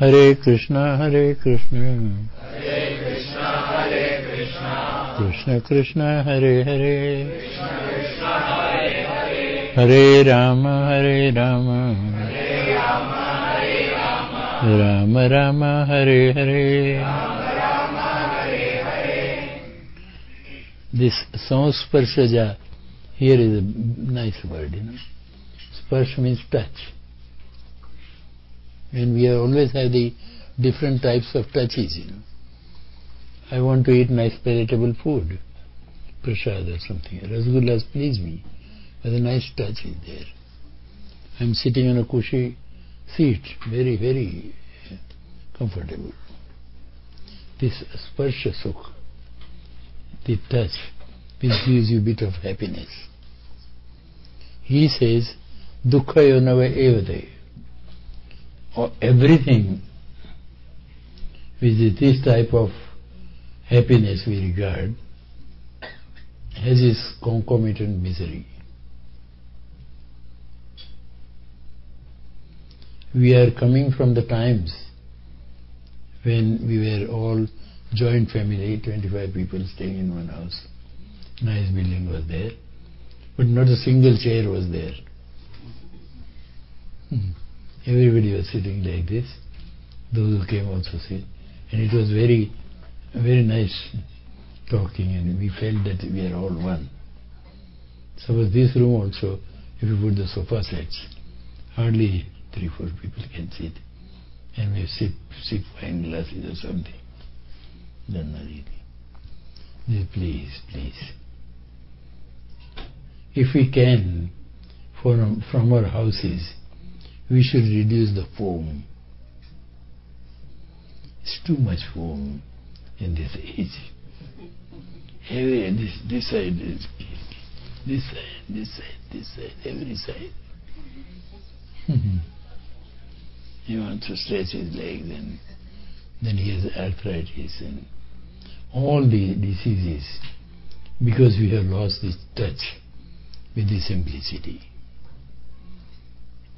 Hare Krishna, Hare Krishna, Hare Krishna, Hare Krishna, Krishna Krishna, Hare Hare, Krishna Krishna, Hare Hare, Hare Rama, Hare Rama, Hare Rama, Hare Rama, Rama Rama, Hare Hare. Rama Rama, Hare Hare. This Sansparshaja, here is a nice word, Sparsh means touch. And we always have the different types of touches, I want to eat nice palatable food, prasad or something. Rasgullas please me, but a nice touch is there. I'm sitting on a cushy seat, very, very comfortable. This sparsha sukh, the touch, which gives you a bit of happiness. He says, dukkha yonava evade. Or everything which is this type of happiness we regard has its concomitant misery. We are coming from the times when we were all joint family, 25 people staying in one house. Nice building was there, but not a single chair was there. Everybody was sitting like this. Those who came also sit. And it was very, very nice talking, and we felt that we are all one. Suppose this room also, if you put the sofa sets, hardly 3-4 people can sit. And we sip wine glasses or something. Done really. Please, please. If we can, from our houses, we should reduce the foam. It's too much foam in this age. This side, this side, every side. He wants to stretch his legs, and then he has arthritis and all the diseases, because we have lost this touch with the simplicity.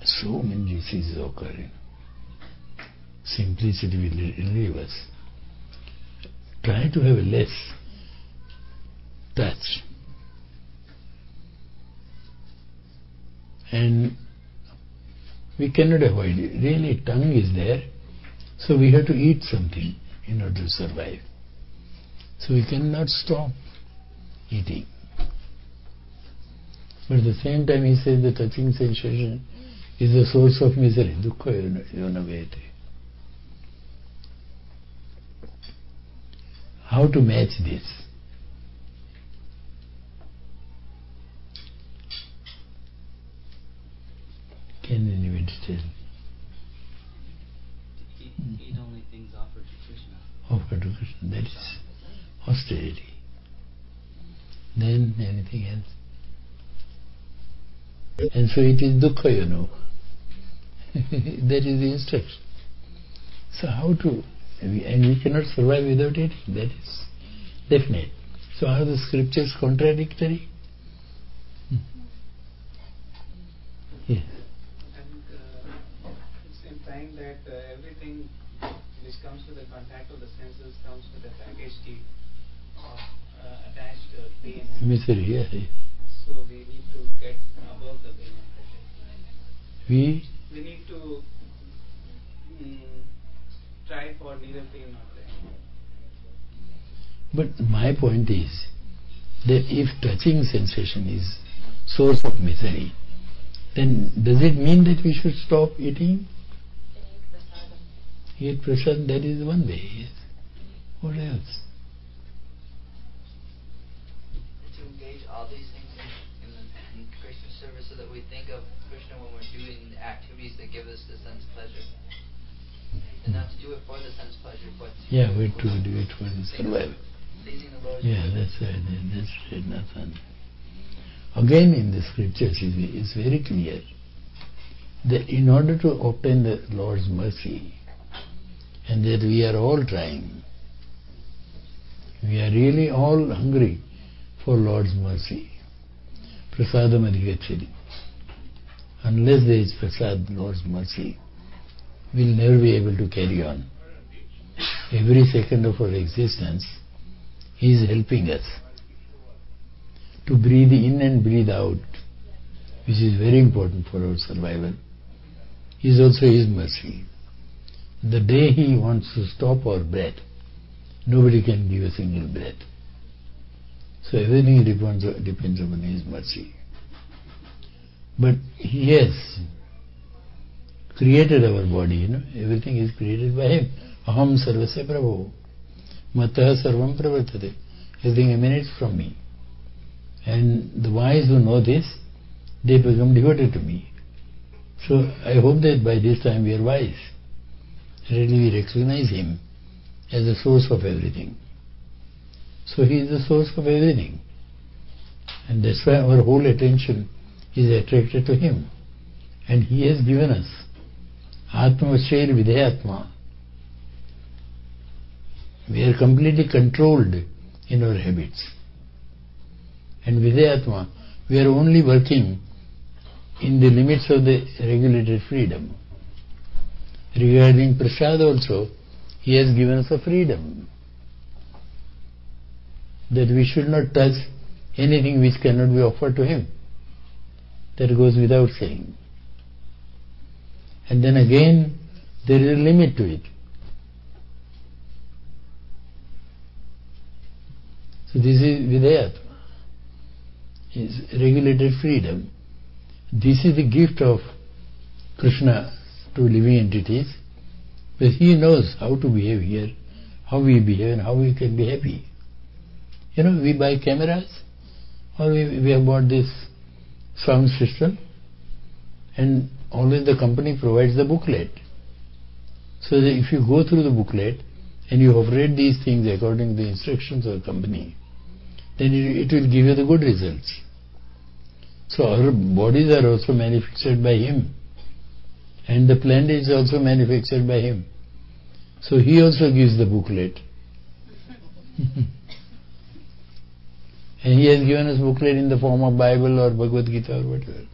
So many diseases occur. Simplicity will relieve us. Try to have less touch. And we cannot avoid it. Really, tongue is there, so we have to eat something in order to survive. So we cannot stop eating. But at the same time, he says the touching sensation is the source of misery. Dukkha yonavete. How to match this? Can anybody tell? Eat only things offered to Krishna. Offered to Krishna. That is austerity. Then anything else? And so it is dukkha, that is the instruction. So how to, and we cannot survive without it, that is definite. So are the scriptures contradictory? Yes. And it's implying that everything which comes with the contact of the senses comes with a package deal of attached pain. Misery, yeah. So we need to get above the pain and pleasure. We need to try for neither pain nor pleasure. But my point is that if touching sensation is source of misery, then does it mean that we should stop eating? Eat prasad, that is one way. Yes. What else? To engage all these things in Krishna service, so that we think of Krishna when we're doing the activities that give us the sense pleasure. And not to do it for the sense pleasure, but we to do it for the survival. Pleasing the Lord. Yeah, that's right. That's right, Nathan. Again, in the scriptures, it's very clear that in order to obtain the Lord's mercy, and that we are all trying, we are really all hungry for Lord's mercy. Prasadam adhigacchati. Unless there is prasad, Lord's mercy, we'll never be able to carry on. Every second of our existence, He is helping us to breathe in and breathe out, which is very important for our survival, is also His mercy. The day He wants to stop our breath, nobody can give a single breath. So everything depends upon His mercy. But He has created our body, everything is created by Him. Aham sarvasya prabho, matah sarvam pravartate. Everything emanates from me. And the wise who know this, they become devoted to me. So I hope that by this time we are wise. Really we recognize Him as the source of everything. So He is the source of everything. And that's why our whole attention is attracted to Him. And He has given us Atma Vachair Vidhyatma. We are completely controlled in our habits. And Vidhyatma, we are only working in the limits of the regulated freedom. Regarding Prasad also, He has given us a freedom that we should not touch anything which cannot be offered to Him. That goes without saying. And then again, there is a limit to it. So this is Vidhyatma, is regulated freedom. This is the gift of Krishna to living entities, but He knows how to behave here, how we behave and how we can be happy. We buy cameras, or we have bought this sound system, and always the company provides the booklet. So that if you go through the booklet and you operate these things according to the instructions of the company, then it will give you the good results. So our bodies are also manufactured by Him, and the plant is also manufactured by Him. So He also gives the booklet. And He has given us booklet in the form of Bible or Bhagavad Gita or whatever.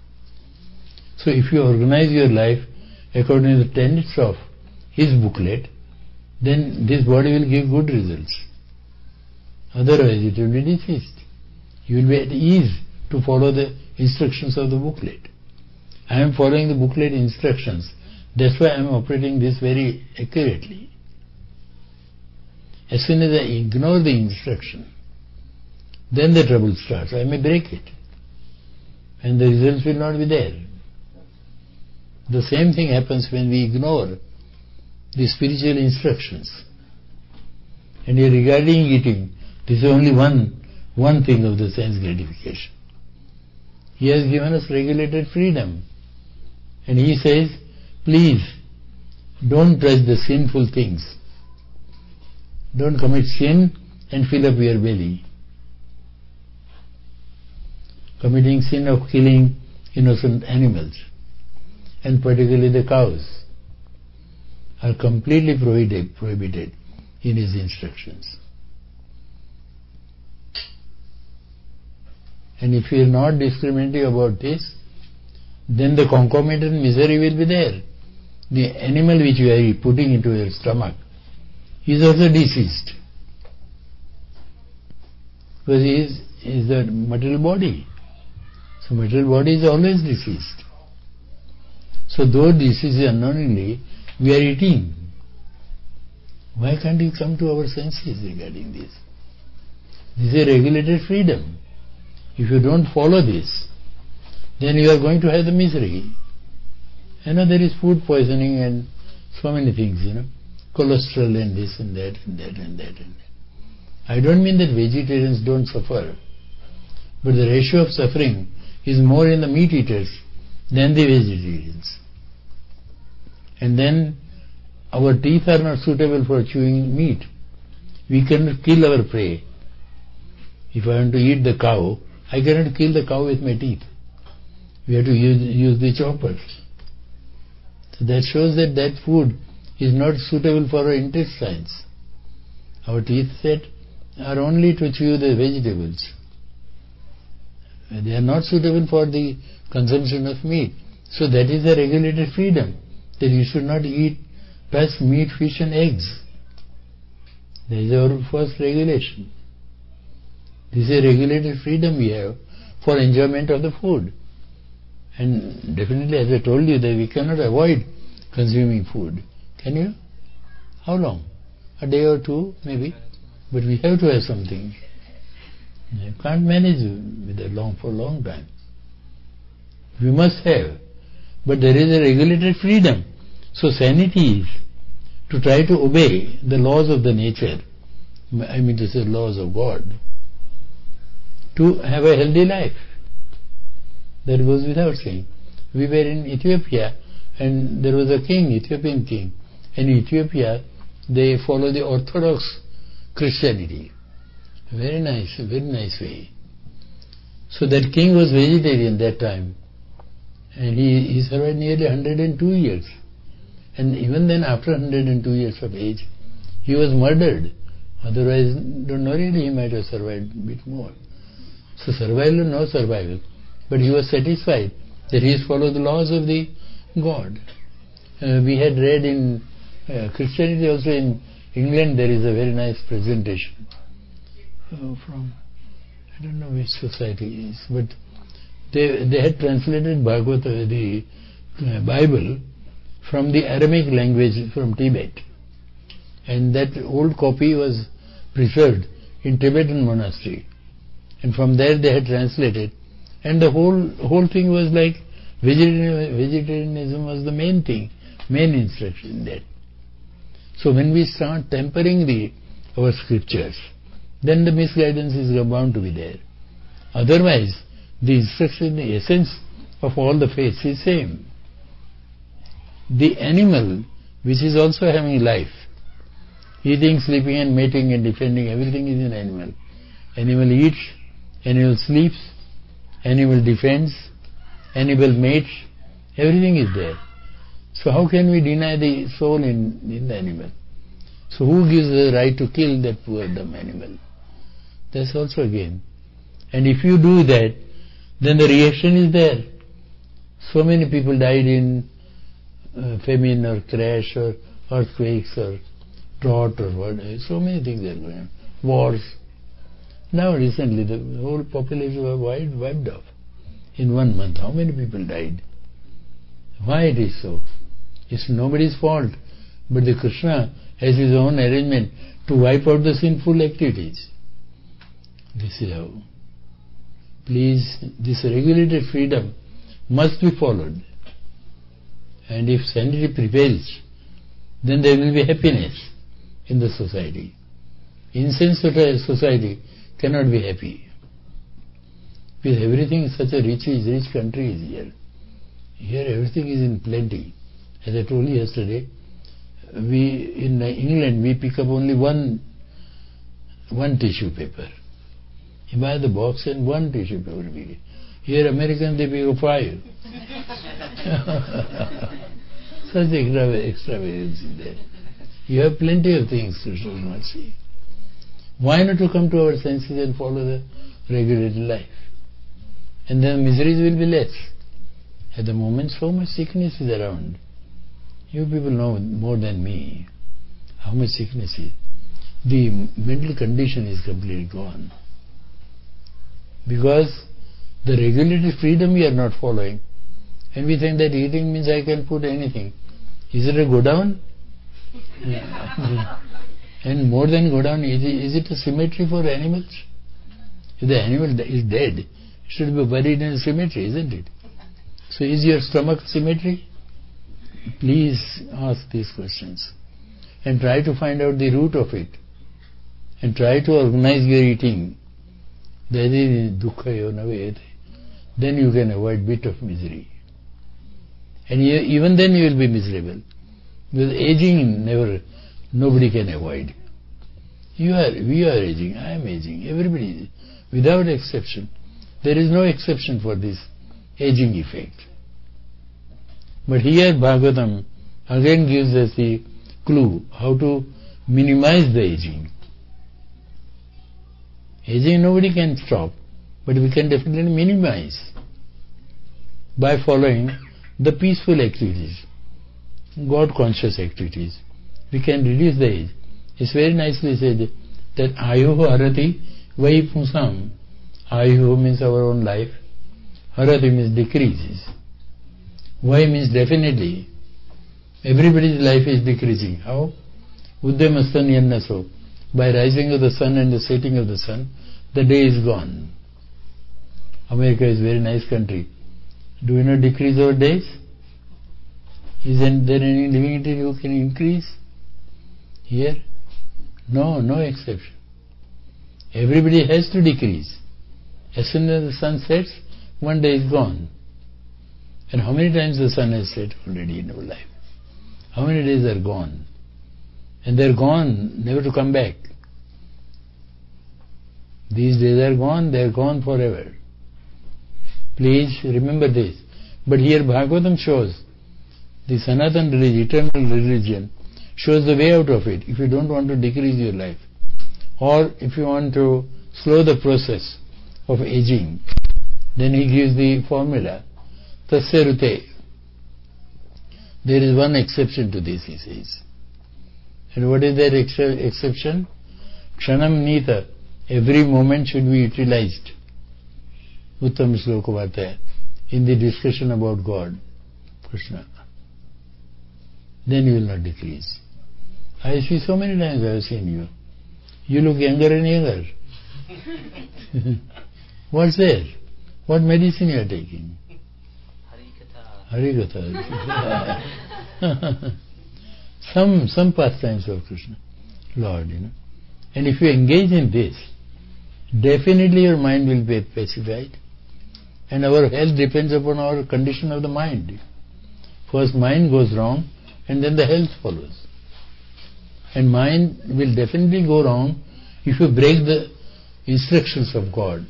So if you organize your life according to the tenets of His booklet, then this body will give good results. Otherwise it will be diseased. You will be at ease to follow the instructions of the booklet. I am following the booklet instructions. That's why I am operating this very accurately. As soon as I ignore the instruction, then the trouble starts. I may break it, and the results will not be there. The same thing happens when we ignore the spiritual instructions. And regarding eating, this is only one thing of the sense gratification. He has given us regulated freedom. And He says, please, don't touch the sinful things. Don't commit sin and fill up your belly. Committing sin of killing innocent animals, and particularly the cows, are completely prohibited in His instructions. And if you are not discriminating about this, then the concomitant misery will be there. The animal which you are putting into your stomach is also deceased, because he is the material body. So material body is always deceased. So though this is unknowingly, we are eating. Why can't you come to our senses regarding this? This is a regulated freedom. If you don't follow this, then you are going to have the misery. There is food poisoning and so many things, cholesterol and this and that and that and that and that. I don't mean that vegetarians don't suffer, but the ratio of suffering is more in the meat eaters than the vegetarians. And then our teeth are not suitable for chewing meat. We cannot kill our prey. If I want to eat the cow, I cannot kill the cow with my teeth. We have to use the choppers. So that shows that food is not suitable for our intestines. Our teeth set are only to chew the vegetables. They are not suitable for the consumption of meat. So that is a regulated freedom, that you should not eat plus meat, fish and eggs. That is our first regulation. This is a regulated freedom we have for enjoyment of the food. And definitely, as I told you, that we cannot avoid consuming food. Can you? How long? A day or two, maybe. But we have to have something. You can't manage with it for a long time. We must have. But there is a regulated freedom. So sanity is to try to obey the laws of the nature. I mean to say laws of God. To have a healthy life. That goes without saying. We were in Ethiopia and there was a king, Ethiopian king. In Ethiopia, they follow the Orthodox Christianity. Very nice way. So that king was vegetarian that time. And he survived nearly 102 years. And even then, after 102 years of age, he was murdered. Otherwise, don't know, really he might have survived a bit more. So survival or no survival. But he was satisfied that he has followed the laws of the God. We had read in Christianity also in England there is a very nice presentation from, I don't know which society it is, but they had translated Bhagavata, the Bible, from the Aramaic language from Tibet. And that old copy was preserved in Tibetan monastery. And from there they had translated. And the whole thing was like vegetarianism was the main thing, main instruction in that. So when we start tempering our scriptures, then the misguidance is bound to be there. Otherwise, the instruction, the essence of all the faiths is same. The animal, which is also having life, eating, sleeping and mating and defending, everything is an animal. Animal eats, animal sleeps, animal defends, animal mates, everything is there. So how can we deny the soul in the animal? So who gives the right to kill that poor dumb animal? That's also again. And if you do that, then the reaction is there. So many people died in famine or crash or earthquakes or drought or whatever. So many things are going on. Wars. Now recently the whole population was wiped off. In 1 month, how many people died? Why it is so? It's nobody's fault. But the Krishna has his own arrangement to wipe out the sinful activities. This is how. Please, this regulated freedom must be followed. And if sanity prevails, then there will be happiness in the society. Insensate society cannot be happy. Because everything is such a rich country is here. Here everything is in plenty. As I told you yesterday, in England we pick up only one tissue paper. You buy the box and one tissue paper we get. Here Americans they pick up 5. Such extravagance is there. You have plenty of things to show mercy. Why not to come to our senses and follow the regulated life? And then miseries will be less. At the moment so much sickness is around. You people know more than me how much sickness is. The mental condition is completely gone. Because the regulated freedom we are not following. And we think that eating means I can put anything. Is it a go down? And more than go down, is it a cemetery for animals? If the animal is dead, it should be buried in a cemetery, isn't it? So is your stomach cemetery? Please ask these questions and try to find out the root of it and try to organize your eating. Then you can avoid bit of misery. And even then you will be miserable. Because aging nobody can avoid. We are aging, I am aging, everybody is, without exception. There is no exception for this aging effect. But here Bhagavatam again gives us the clue how to minimize the aging. Aging nobody can stop, but we can definitely minimize by following the peaceful activities. God conscious activities. We can reduce the age. It's very nicely said that Ayuho Harati Vai Pusam. Ayuho means our own life. Harati means decreases. Vai means definitely. Everybody's life is decreasing. How? Udyamastan Yannaso. By rising of the sun and the setting of the sun, the day is gone. America is a very nice country. Do we not decrease our days? Isn't there any living entity who can increase? Here? No, no exception. Everybody has to decrease. As soon as the sun sets, one day is gone. And how many times the sun has set already in our life? How many days are gone? And they're gone, never to come back. These days are gone, they're gone forever. Please remember this. But here Bhagavatam shows, the Sanatana religion, eternal religion, shows the way out of it. If you don't want to decrease your life, or if you want to slow the process of aging, then he gives the formula. Tasya rute. There is one exception to this, he says. And what is that exception? Kshanam nita. Every moment should be utilized. Uttam Shloka Vartaya. In the discussion about God, Krishna. Then you will not decrease. I see so many times I have seen you. You look younger and younger. What's there? What medicine you are taking? Harikatha. Some pastimes of Krishna, Lord, And if you engage in this, definitely your mind will be pacified. And our health depends upon our condition of the mind. First mind goes wrong, and then the health follows. And mind will definitely go wrong if you break the instructions of God.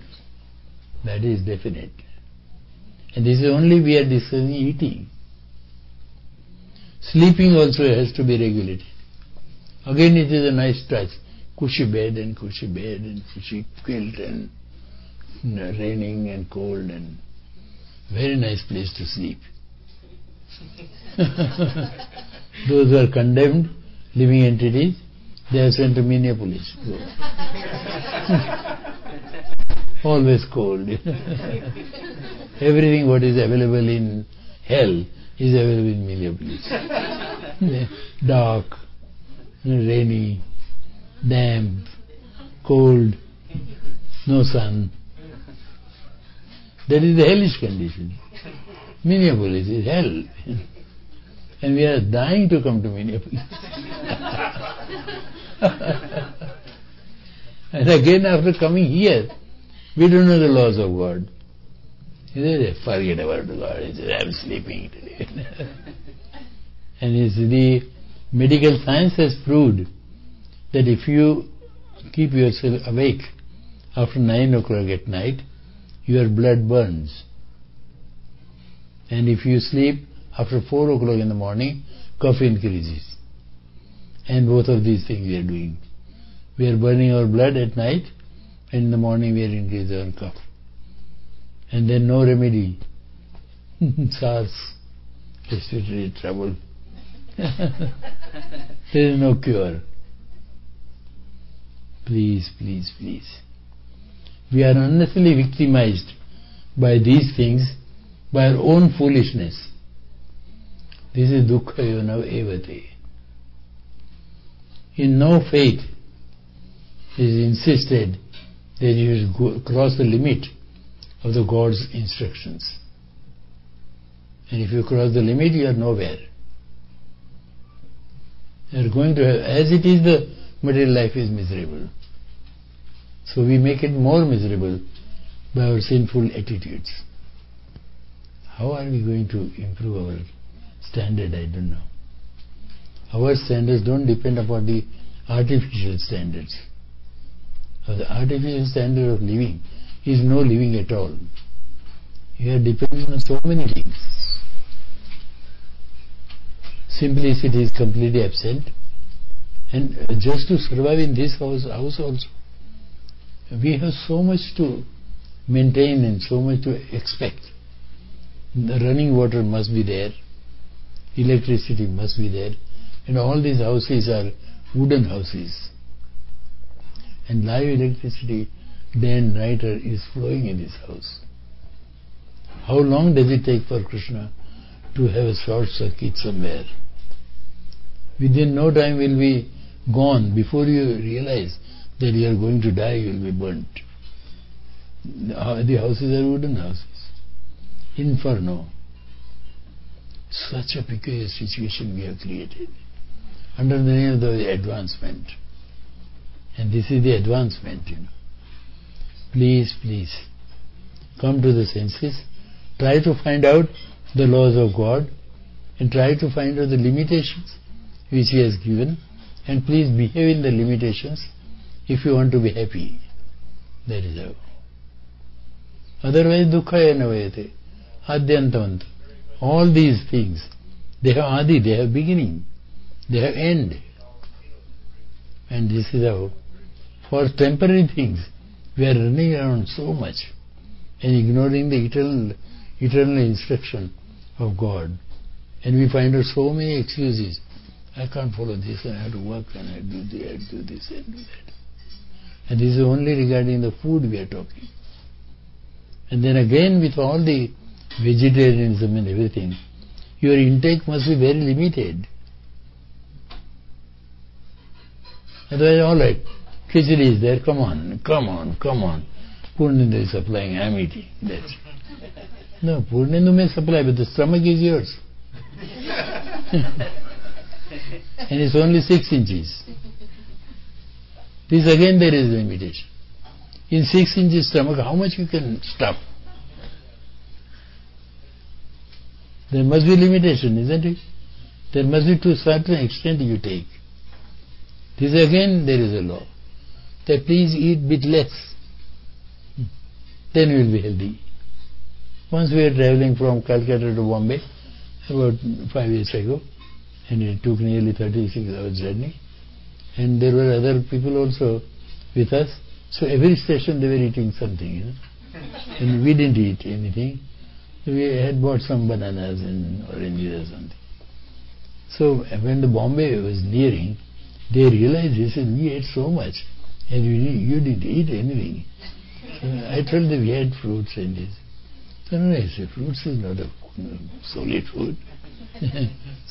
That is definite. And this is only we are discussing eating. Sleeping also has to be regulated. Again it is a nice touch. Cushy bed and cushy quilt and raining and cold and very nice place to sleep. Those who are condemned, living entities, they are sent to Minneapolis. Always cold. Everything what is available in hell is available in Minneapolis. Dark, rainy, damp, cold, no sun. That is the hellish condition. Minneapolis is hell. And we are dying to come to Minneapolis. And again after coming here, we don't know the laws of God. Forget about God. He says, I'm sleeping today. And the medical science has proved that if you keep yourself awake after 9 o'clock at night, your blood burns. And if you sleep after 4 o'clock in the morning, cough increases. And both of these things we are doing. We are burning our blood at night, and in the morning we are increasing our cough. And then no remedy. SARS, respiratory trouble. There is no cure. Please, please, please. We are unnecessarily victimized by these things, by our own foolishness. This is dukkha yona evate. In no faith it is insisted that you should cross the limit of the God's instructions. And if you cross the limit, you are nowhere. You are going to have, as it is, the material life is miserable. So we make it more miserable by our sinful attitudes. How are we going to improve our standard? I don't know. Our standards don't depend upon the artificial standards. The artificial standard of living is no living at all. You are dependent on so many things. Simplicity is completely absent. And just to survive in this house also, we have so much to maintain and so much to expect. The running water must be there. electricity must be there. And all these houses are wooden houses. And live electricity day and night is flowing in this house. How long does it take for Krishna to have a short circuit somewhere? Within no time will be gone. Before you realize that you are going to die, you will be burnt. The houses are wooden houses. Inferno. Such a peculiar situation we have created under the name of the advancement. And this is the advancement, Please, please, come to the senses. Try to find out the laws of God and try to find out the limitations which He has given, and please behave in the limitations if you want to be happy. That is how. Otherwise, dukkha navayate, adyantavanta. All these things, they have adi, they have beginning, they have end. And this is how, for temporary things, we are running around so much and ignoring the eternal instruction of God. And we find out so many excuses. I can't follow this, and I have to work, and I do this and do that. And this is only regarding the food we are talking. And then again, with all the vegetarianism and everything, your intake must be very limited. Otherwise, all right, khichdi is there, come on. Purnendu is supplying, I am eating. That's it. No, Purnendu may supply, but the stomach is yours. And it's only 6 inches. This again there is a limitation. In 6 inches stomach, how much you can stuff? There must be limitation, isn't it? There must be to a certain extent you take. This again there is a law. That please eat bit less. Then you will be healthy. Once we were traveling from Calcutta to Bombay, about 5 years ago, and it took nearly 36 hours journey. And there were other people also with us. So every station they were eating something, And we didn't eat anything. We had bought some bananas and oranges or something. So when the Bombay was nearing, they realized, they said, we ate so much and you didn't eat anything. So I told them we had fruits and this. So no, I said, fruits is not a solid food.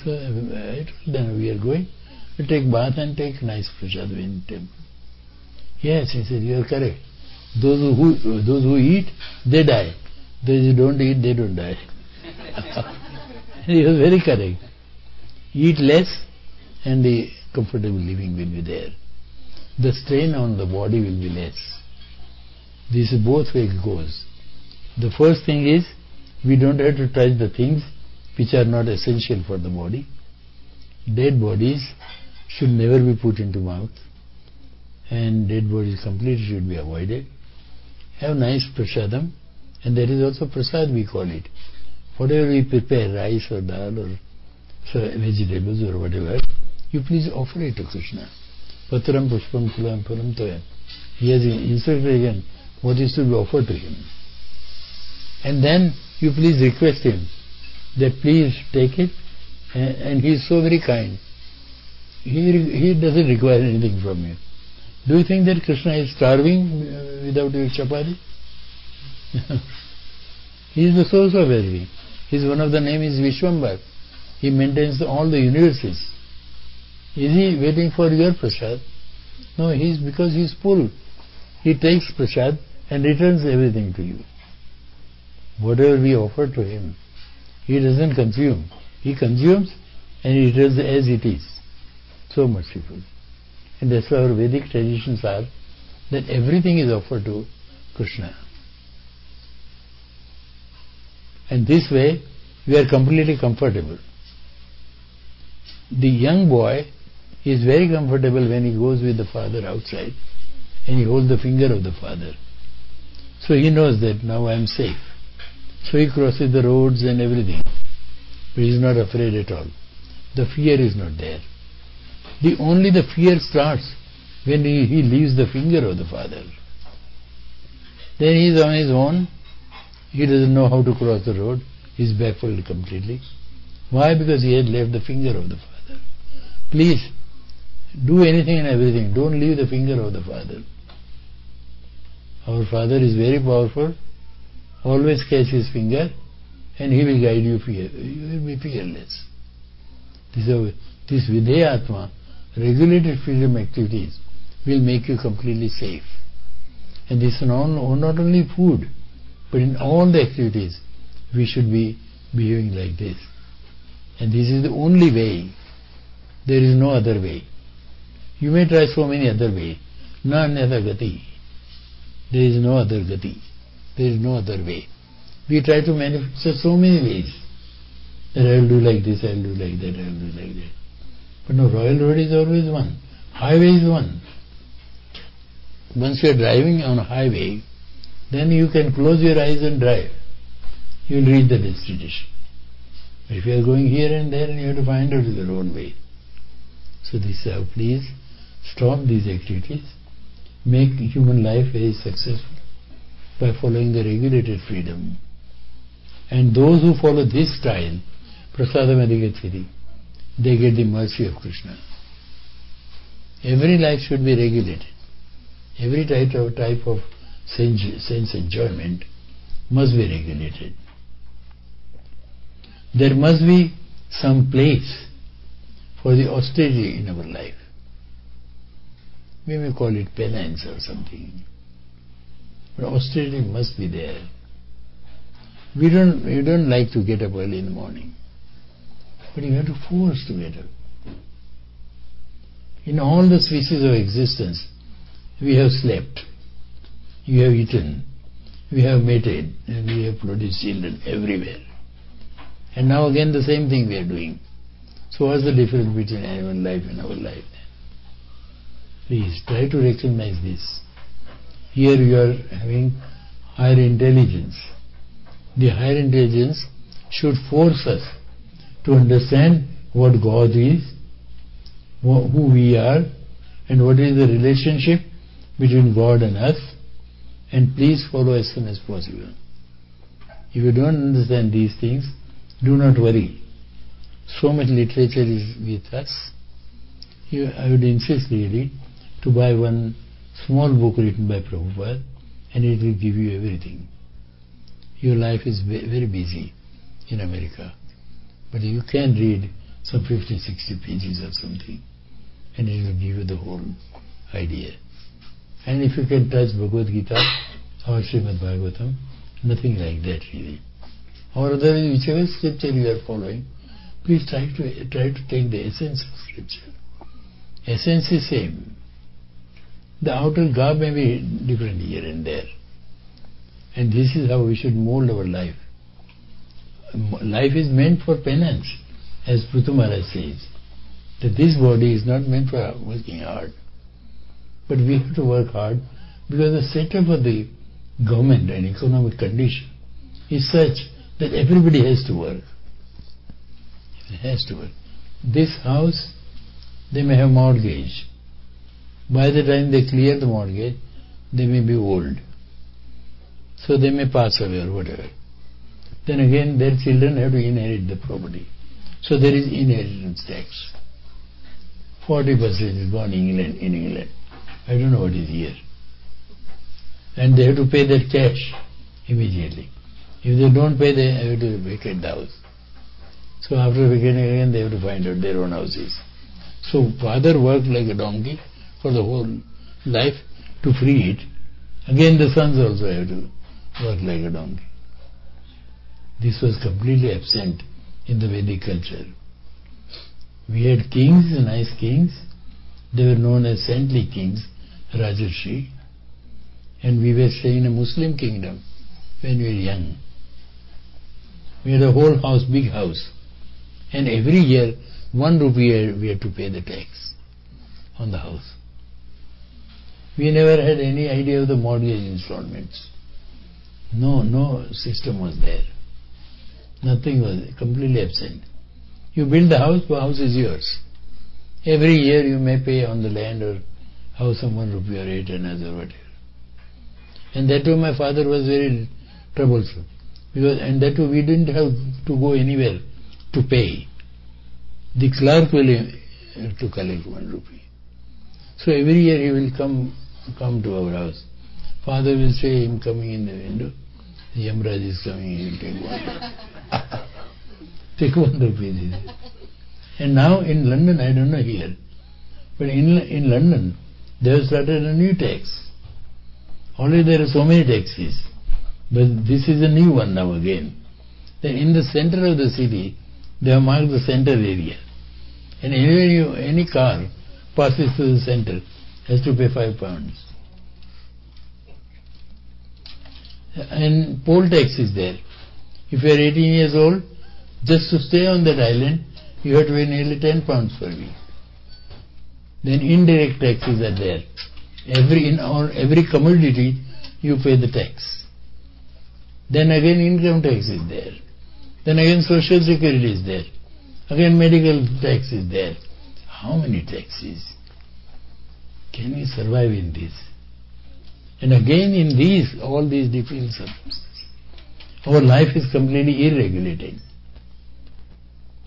So I told them, we are going to take bath and take nice prasad in temple. Yes, he said, you are correct. Those who eat, they die. Those who don't eat, they don't die. He was very correct. Eat less and the comfortable living will be there. The strain on the body will be less. This is both ways it goes. The first thing is, we don't have to touch the things which are not essential for the body. Dead bodies should never be put into mouth, and dead bodies completely should be avoided. Have nice prasadam, and there is also prasad we call it. Whatever we prepare, rice or dal or vegetables or whatever, you please offer it to Krishna. Patram pushpam phulam phulam toyam. He has instructed again what is to be offered to him. And then you please request him that please take it, and he is so very kind. He doesn't require anything from you. Do you think that Krishna is starving without your chapati? He is the source of everything. One of the name is Vishwambar. He maintains all the universes. Is he waiting for your prasad? No, because he is full. He takes prasad and returns everything to you. Whatever we offer to him, he doesn't consume. He consumes and he returns as it is. So merciful. And that's why our Vedic traditions are that everything is offered to Krishna. And this way we are completely comfortable. The young boy is very comfortable when he goes with the father outside and he holds the finger of the father. So he knows that now I am safe. So he crosses the roads and everything. But he is not afraid at all. The fear is not there. Only the fear starts when he leaves the finger of the father. Then he is on his own. He doesn't know how to cross the road. He is baffled completely. Why? Because he had left the finger of the Father. Please, do anything and everything. Don't leave the finger of the Father. Our Father is very powerful. Always catch his finger and he will guide you. You will be fearless. This Videha Atma, regulated freedom activities, will make you completely safe. And this is not only food, but in all the activities, we should be behaving like this. And this is the only way. There is no other way. You may try so many other ways. Na anyata gati. There is no other gati. There is no other way. We try to manifest so many ways. That I will do like this, I will do like that, I will do like that. But no, royal road is always one. Highway is one. Once you are driving on a highway, then you can close your eyes and drive. You will reach the destination. But if you are going here and there, and you have to find out the road way. So this is how, please stop these activities. Make human life very successful by following the regulated freedom. And those who follow this style, prasadam adhigacchati, they get the mercy of Krishna. Every life should be regulated. Every type of sense enjoyment must be regulated. There must be some place for the austerity in our life. We may call it penance or something. But austerity must be there. You don't like to get up early in the morning. But you have to force to get up. In all the species of existence, we have slept, we have eaten, we have mated, and we have produced children everywhere. And now again the same thing we are doing. So what's the difference between animal life and our life then? Please try to recognize this. Here you are having higher intelligence. The higher intelligence should force us to understand what God is, who we are, and what is the relationship between God and us, and please follow as soon as possible. If you don't understand these things, do not worry. So much literature is with us. I would insist really to buy one small book written by Prabhupada, and it will give you everything. Your life is very busy in America, but you can read some 50-60 pages or something, and it will give you the whole idea. And if you can touch Bhagavad Gita or Srimad Bhagavatam, nothing like that really. Or otherwise, whichever scripture you are following, please try to take the essence of scripture. Essence is same. The outer garb may be different here and there. And this is how we should mold our life. Life is meant for penance, as Prithu Maharaj says, that this body is not meant for working hard. But we have to work hard because the setup of the government and economic condition is such that everybody has to work. It has to work. This house, they may have mortgage. By the time they clear the mortgage, they may be old. So they may pass away or whatever. Then again their children have to inherit the property. So there is inheritance tax. 40% is gone in England. I don't know what is here. And they have to pay that cash immediately. If they don't pay, they have to vacate the house. So after vacating again, they have to find out their own houses. So father worked like a donkey for the whole life to free it. Again the sons also have to work like a donkey. This was completely absent in the Vedic culture. We had kings, nice kings. They were known as saintly kings, Rajarshi. And we were staying in a Muslim kingdom when we were young. We had a whole house, big house. And every year, 1 rupee we had to pay the tax on the house. We never had any idea of the mortgage installments. No system was there. Nothing was completely absent. You build the house is yours. Every year you may pay on the land or house some 1 rupee or 8 another or whatever. And that too my father was very troublesome. And that too we didn't have to go anywhere to pay. The clerk will have to collect 1 rupee. So every year he will come to our house. Father will say him coming in the window. Yamraj is coming, he will take 1 take 1 rupee. And now in London, I don't know here, but in London they have started a new tax. Already there are so many taxes, but this is a new one now again. Then in the center of the city, they have marked the center area. And anywhere any car passes through the center has to pay £5. And poll tax is there. If you are 18 years old, just to stay on that island, you have to pay nearly £10 per week. Then indirect taxes are there. Every commodity you pay the tax. Then again income tax is there. Then again social security is there. Again medical tax is there. How many taxes? Can we survive in this? And again in all these different circumstances, our life is completely irregulated.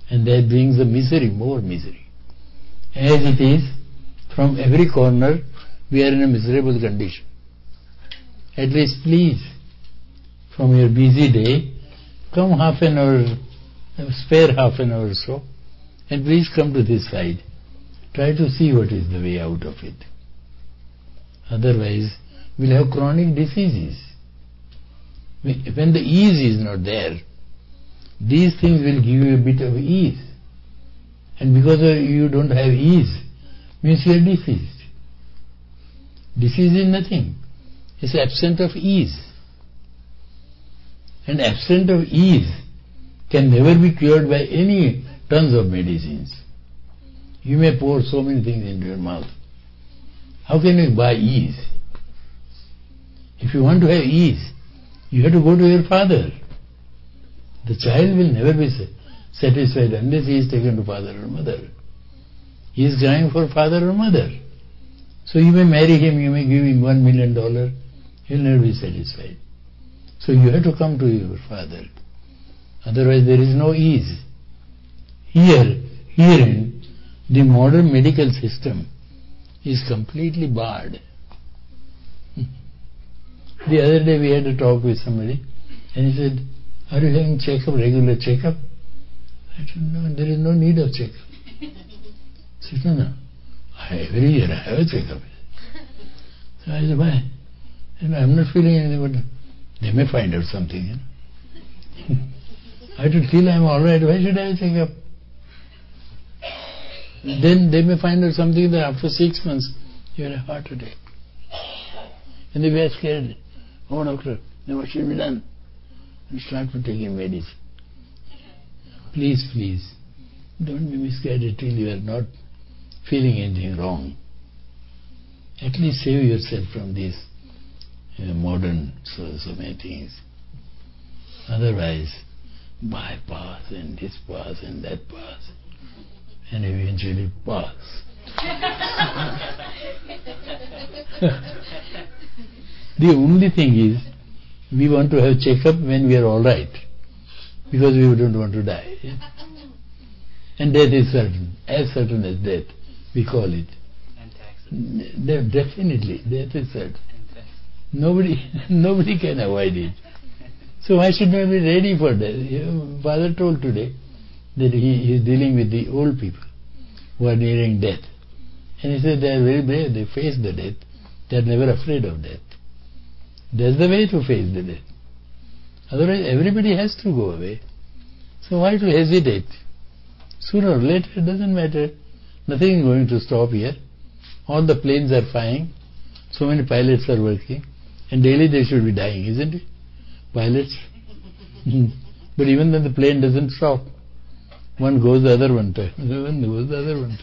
And that brings the misery, more misery. As it is, from every corner, we are in a miserable condition. At least please, from your busy day, come half an hour, spare half an hour or so, and please come to this side. Try to see what is the way out of it. Otherwise, we'll have chronic diseases. When the ease is not there, these things will give you a bit of ease. And because you don't have ease, means you are diseased. Disease is nothing. It's absent of ease. And absent of ease can never be cured by any tons of medicines. You may pour so many things into your mouth. How can you buy ease? If you want to have ease, you have to go to your father. The child will never be satisfied unless he is taken to father or mother. He is crying for father or mother. So you may marry him, you may give him $1 million, he will never be satisfied. So you have to come to your father. Otherwise there is no ease. Herein, the modern medical system is completely barred. The other day we had a talk with somebody, and he said, "Are you having regular checkup?" I said, "No, there is no need of checkup." He said, "No. Every year I have a checkup." So I said, "Why?" "I'm not feeling anything, but they may find out something." I should feel I'm all right. Why should I have a checkup? Then they may find out something that after 6 months you had a heart attack. And they were scared. "Oh, doctor, then what should be done?" And start for taking medicine. Please, don't be misguided till you are not feeling anything wrong. At least save yourself from these modern so many things. Otherwise, bypass and this pass and that pass, and eventually pass. The only thing is, we want to have checkup when we are all right, because we don't want to die. And death is certain, as certain as death, we call it. And taxes. Definitely, death is certain. Nobody can avoid it. So why should we be ready for death? Father told today that he is dealing with the old people who are nearing death. And he said they are very brave, they face the death, they are never afraid of death. That's the way to face the death. Otherwise everybody has to go away. So why to hesitate? Sooner or later, it doesn't matter. Nothing is going to stop here. All the planes are flying. So many pilots are working. And daily they should be dying, isn't it? Pilots. But even then the plane doesn't stop. One goes, the other one turns. One goes, the other one turns.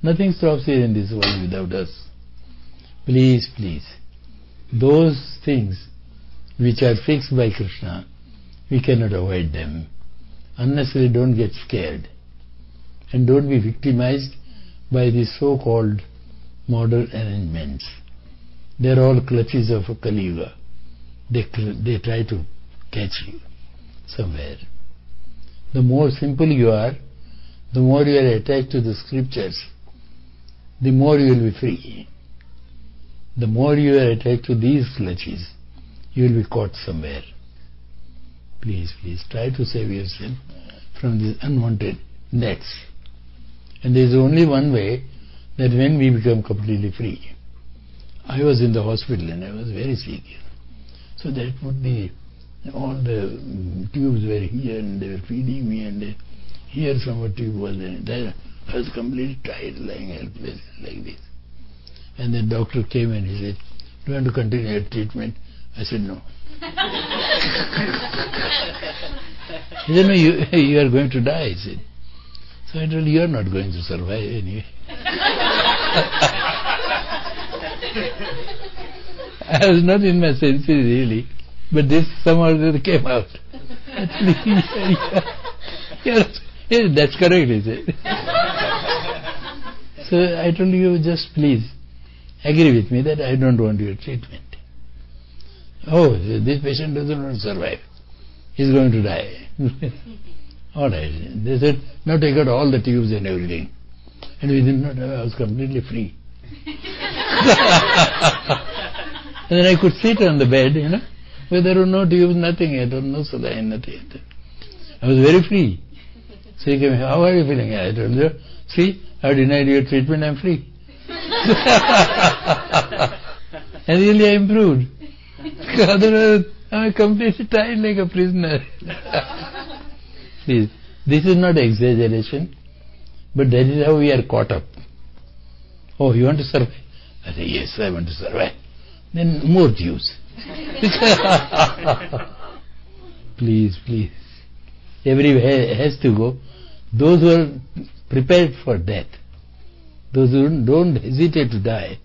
Nothing stops here in this world without us. Please. Those things which are fixed by Krishna, we cannot avoid them. Unnecessarily don't get scared. And don't be victimized by these so-called modern arrangements. They are all clutches of a Kali Yuga. They try to catch you somewhere. The more simple you are, the more you are attached to the scriptures, the more you will be free. The more you are attached to these clutches, you will be caught somewhere. Please, please, try to save yourself from these unwanted nets. And there is only one way, that when we become completely free. I was in the hospital and I was very sick. So that would be, all the tubes were here and they were feeding me, and here some tube was there. I was completely tired, lying helpless like this. And the doctor came and he said, "Do you want to continue your treatment?" I said, "No." He said, "No, you are going to die," he said. So I told him, "You are not going to survive anyway." I was not in my senses really, but this somehow came out. Yes, that's correct, he said. So I told you, just please agree with me that I don't want your treatment. Oh, this patient doesn't want to survive. He's going to die. All right. They said, "Now take out all the tubes and everything." And within no time I was completely free. And then I could sit on the bed, where there were no tubes, nothing, no saline, nothing. I was very free. So he came, "How are you feeling?" I told him, "See, I denied your treatment, I'm free." And really I improved. Otherwise I'm completely tied like a prisoner. Please, this is not exaggeration, but that is how we are caught up. "Oh, you want to survive?" I say, "Yes, I want to survive." Then more tubes. Please, please. Everywhere has to go. Those who are prepared for death, those who don't hesitate to die,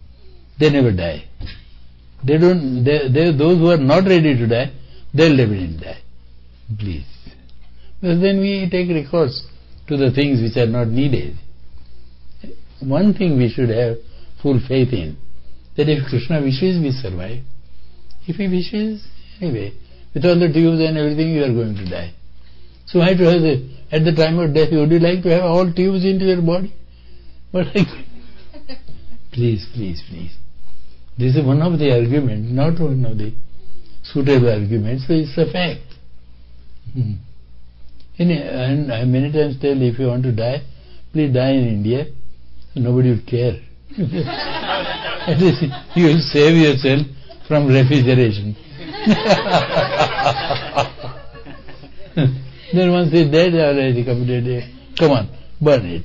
they never die. Those who are not ready to die, they'll definitely die. Please. Because then we take recourse to the things which are not needed. One thing we should have full faith in, that if Krishna wishes, we survive. If he wishes, anyway, with all the tubes and everything, you are going to die. So I to have at the time of death, would you like to have all tubes into your body? But please, please, please. This is one of the arguments, not one of the suitable arguments, so it's a fact. And I many times tell, if you want to die, please die in India. Nobody would care. At least you will save yourself from refrigeration. Then once it's dead, already committed, come on, burn it,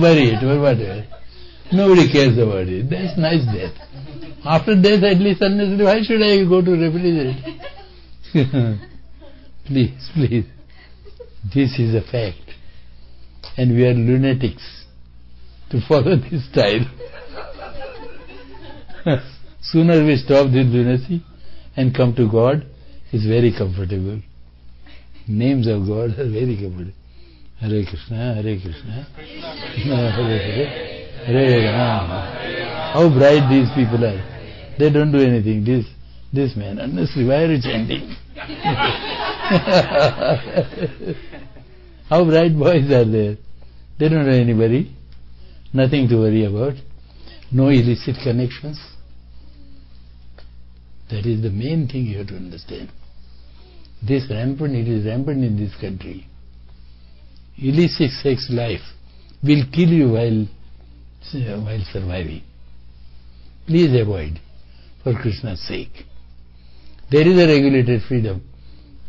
bury it, or whatever. Nobody cares about it. That's nice death. After death, at least unnecessary, why should I go to refrigerate? Please, please. This is a fact. And we are lunatics to follow this style. Sooner we stop this lunacy and come to God, it's very comfortable. Names of God are very comfortable. Hare Krishna, Hare Krishna, Krishna Hare Hare, Hare Rama. How bright these people are. They don't do anything. This man, honestly, why are you chanting? How bright boys are there. They don't know anybody. Nothing to worry about. No illicit connections. That is the main thing you have to understand. It is rampant in this country. Illicit sex life will kill you while surviving. Please avoid, for Krishna's sake. There is a regulated freedom.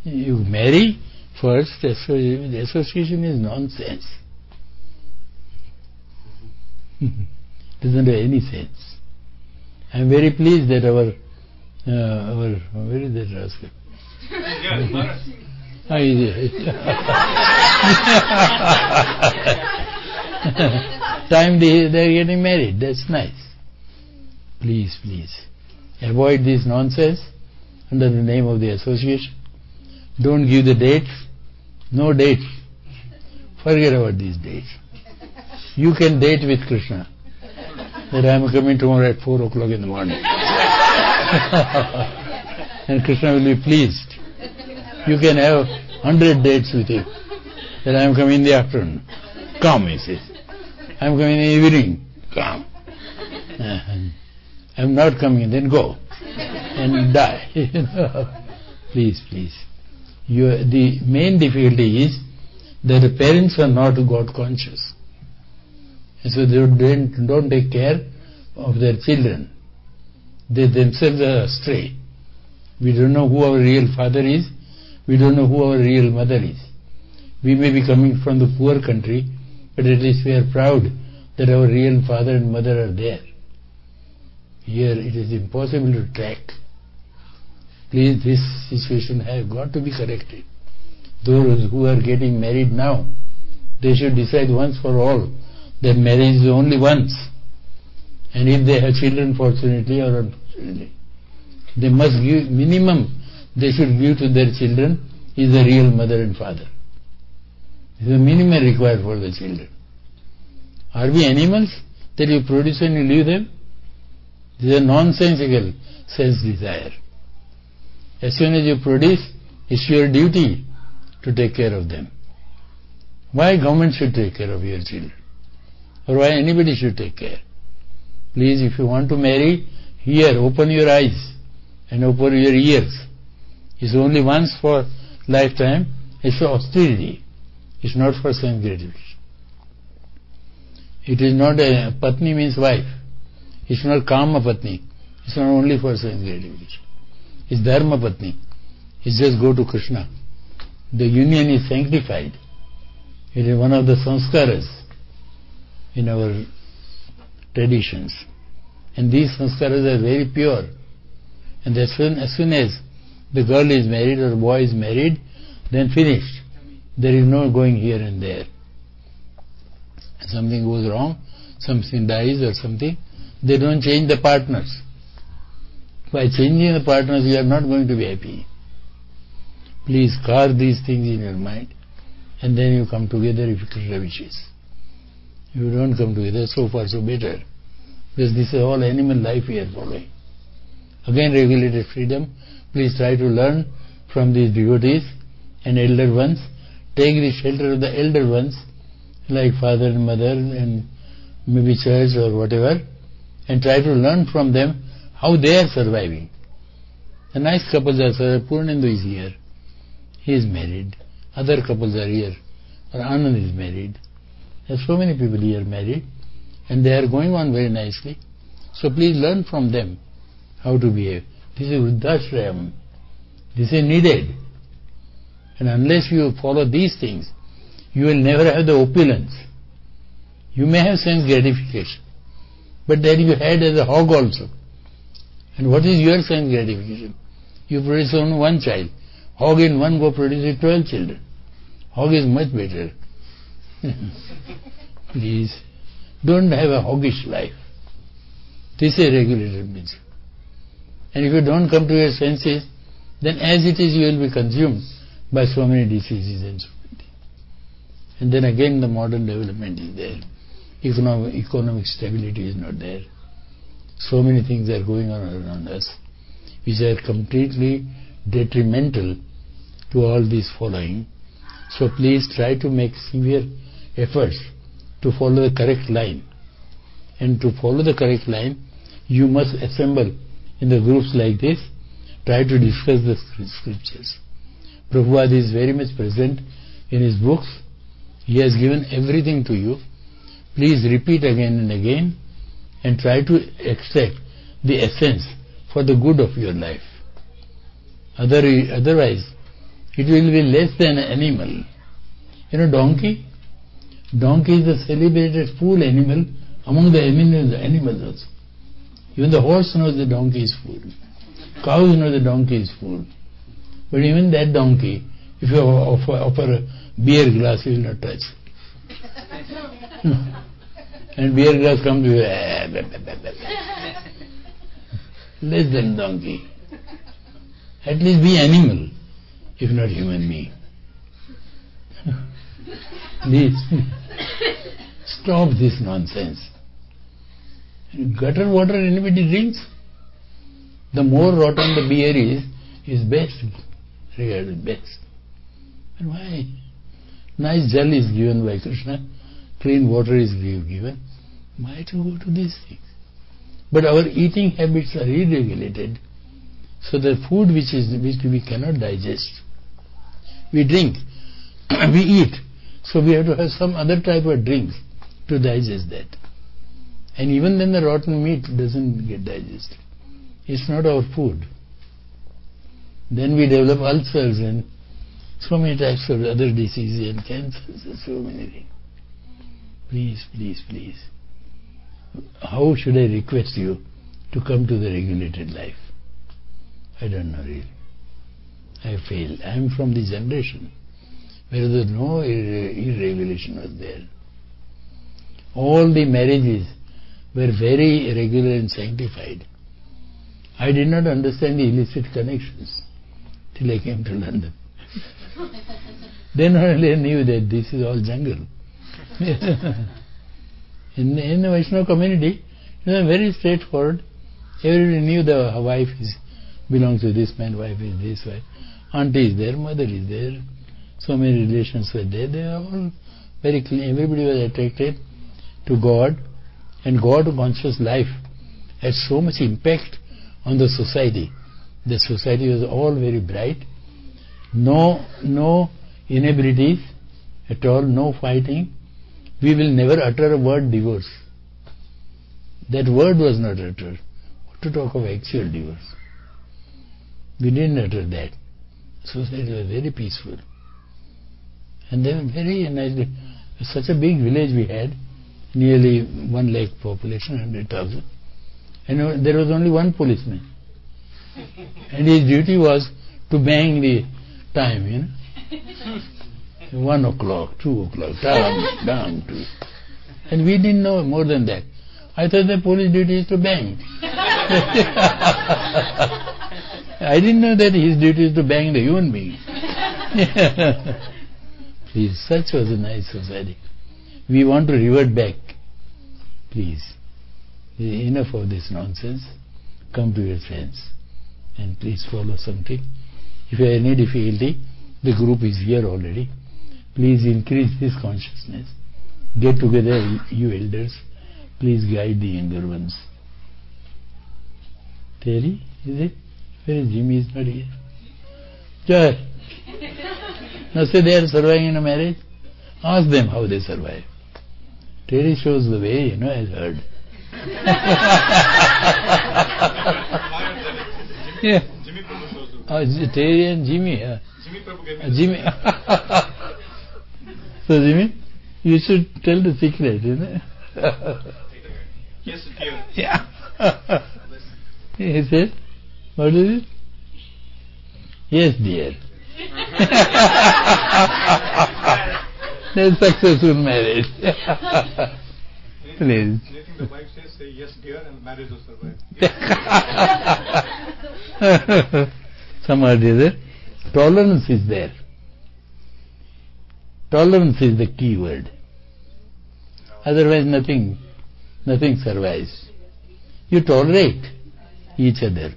You marry first, the association is nonsense. Doesn't have any sense. I am very pleased that our where is that rascal? Time they are getting married. That's nice. Please, please. Avoid this nonsense under the name of the association. Don't give the dates. No dates. Forget about these dates. You can date with Krishna. That I am coming tomorrow at 4 o'clock in the morning. And Krishna will be pleased. You can have 100 dates with him. That I am coming in the afternoon. Come, he says. I am coming in the evening. Come. I am not coming, then go. And die. Please, please. The main difficulty is that the parents are not God conscious. And so they don't take care of their children. They themselves are astray. We don't know who our real father is. We don't know who our real mother is. We may be coming from the poor country, but at least we are proud that our real father and mother are there. Here it is impossible to track. Please, this situation has got to be corrected. Those who are getting married now, they should decide once for all that marriage is only once. And if they have children, fortunately or unfortunately, they must give minimum they should give to their children is the real mother and father. This is the minimum required for the children. Are we animals that you produce and you leave them? This is a nonsensical sense desire. As soon as you produce, it's your duty to take care of them. Why government should take care of your children? Or why anybody should take care? Please, if you want to marry, here, open your eyes and open your ears. It's only once for lifetime. It's for austerity. It's not for sense gratification. It is not a patni means wife. It's not kama patni. It's not only for sense gratification. It's dharma patni. It's just go to Krishna. The union is sanctified. It is one of the sanskaras in our traditions. And these sanskaras are very pure. And as soon as the girl is married or boy is married, then finished. There is no going here and there. Something goes wrong, something dies or something, they don't change the partners. By changing the partners, you are not going to be happy. Please carve these things in your mind, and then you come together if Krishna wishes. If you don't come together, so far so better. Because this is all animal life we are following. Again, regulated freedom. Please try to learn from these devotees and elder ones. Take the shelter of the elder ones, like father and mother and maybe church or whatever, and try to learn from them how they are surviving. The nice couples are surviving. Purnendu is here. He is married. Other couples are here. Or Anand is married. There are so many people here married, and they are going on very nicely. So please learn from them how to behave. This is Vruddhashrayam. This is needed. And unless you follow these things, you will never have the opulence. You may have sense gratification, but that you had as a hog also. And what is your sense gratification? You produce only one child. Hog in one go produces 12 children. Hog is much better. Please, don't have a hoggish life. This is a regulated means. And if you don't come to your senses, then as it is you will be consumed by so many diseases and so many things. And then again the modern development is there. Economic stability is not there. So many things are going on around us which are completely detrimental to all this following. So please try to make severe efforts to follow the correct line. And to follow the correct line, you must assemble in the groups like this, try to discuss the scriptures. Prabhupada is very much present in his books. He has given everything to you. Please repeat again and again and try to extract the essence for the good of your life. Otherwise, it will be less than an animal. You know, donkey? Donkey is a celebrated fool animal among the animals also. Even the horse knows the donkey is fool. Cows know the donkey is fool. But even that donkey, if you offer a beer glass, he will not touch. And beer glass comes to you, less than donkey. At least be animal, if not human being. Please, stop this nonsense. Gutter water anybody drinks? The more rotten the beer is best, regarded best. And why? Nice jal is given by Krishna, clean water is given. Why to go to these things? But our eating habits are irregulated. So the food which we cannot digest, we drink, we eat. So we have to have some other type of drink to digest that. And even then the rotten meat doesn't get digested. It's not our food. Then we develop ulcers and so many types of other diseases and cancers and so many things. Please, please, please. How should I request you to come to the regulated life? I don't know really. I failed. I am from the generation where there was no irregulation was there. All the marriages were very regular and sanctified. I did not understand the illicit connections till I came to London. Then only I knew that this is all jungle. In the Vaishnava community, it was very straightforward. Everybody knew the wife belongs to this man, wife is this wife. Auntie is there, mother is there. So many relations were there. They were all very clean. Everybody was attracted to God, and God conscious life had so much impact on the society. The society was all very bright. No inabilities at all, no fighting. We will never utter a word divorce. That word was not uttered. What to talk of actual divorce? We didn't utter that. Society was very peaceful. And they were very nice. Such a big village we had, nearly 1 lakh population, 100,000. And there was only one policeman. And his duty was to bang the time, 1 o'clock, 2 o'clock, down, 2. And we didn't know more than that. I thought the police duty is to bang. I didn't know that his duty is to bang the human being. Please, such was a nice society. We want to revert back. Please, enough of this nonsense. Come to your sense and please follow something. If you have any difficulty, the group is here already. Please increase this consciousness. Get together, you elders. Please guide the younger ones. Terry, is it? Where is Jimmy? Is not here. Joy. Now say they are surviving in a marriage. Ask them how they survive. Terry shows the way, as heard. Yeah. Jimmy Prabhu shows the way. Terry and Jimmy. Jimmy Prabhu gave me Jimmy. So Jimmy, you should tell the secret, Yes, dear. Yeah. He said, what is it? Yes, dear. That's successful marriage. Please. Anything the wife says, say yes, dear, and marriage will survive. Somehow or the other, tolerance is there. Tolerance is the key word. Otherwise nothing survives. You tolerate each other.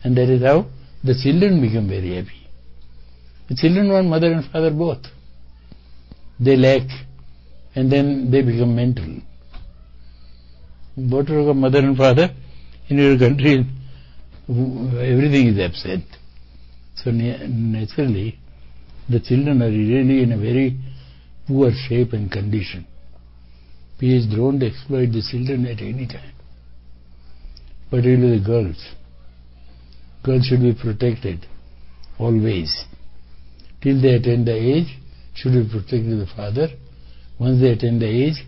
And that is how the children become very happy. The children want mother and father both. They lack and then they become mental. Both of mother and father, in your country everything is absent. So naturally the children are really in a very poor shape and condition. Please don't exploit the children at any time. Particularly the girls. Girls should be protected always. Till they attain the age, should be protected the father. Once they attain the age,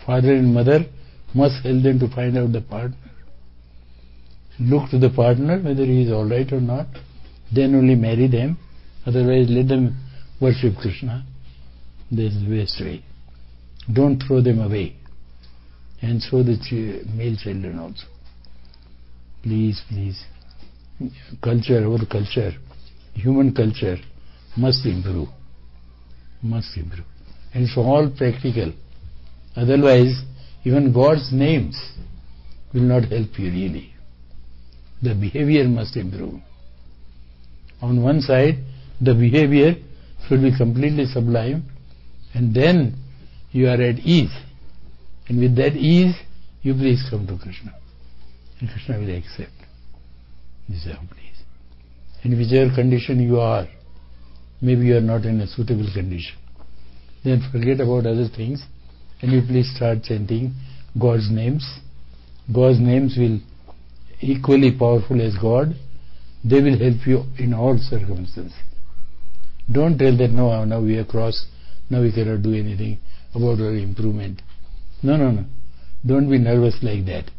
father and mother must help them to find out the partner. Look to the partner whether he is alright or not. Then only marry them. Otherwise let them worship Krishna. That is the best way. Don't throw them away. And so the male children also. Please, please. Culture, our culture, human culture must improve. Must improve. And it's all practical. Otherwise, even God's names will not help you really. The behavior must improve. On one side, the behavior should be completely sublime, and then you are at ease. And with that ease, you please come to Krishna. And Krishna will accept. This is how please. In whichever condition you are, maybe you are not in a suitable condition, then forget about other things and you please start chanting God's names. God's names will equally powerful as God. They will help you in all circumstances. Don't tell that no, now we are cross, now we cannot do anything about our improvement. No. Don't be nervous like that.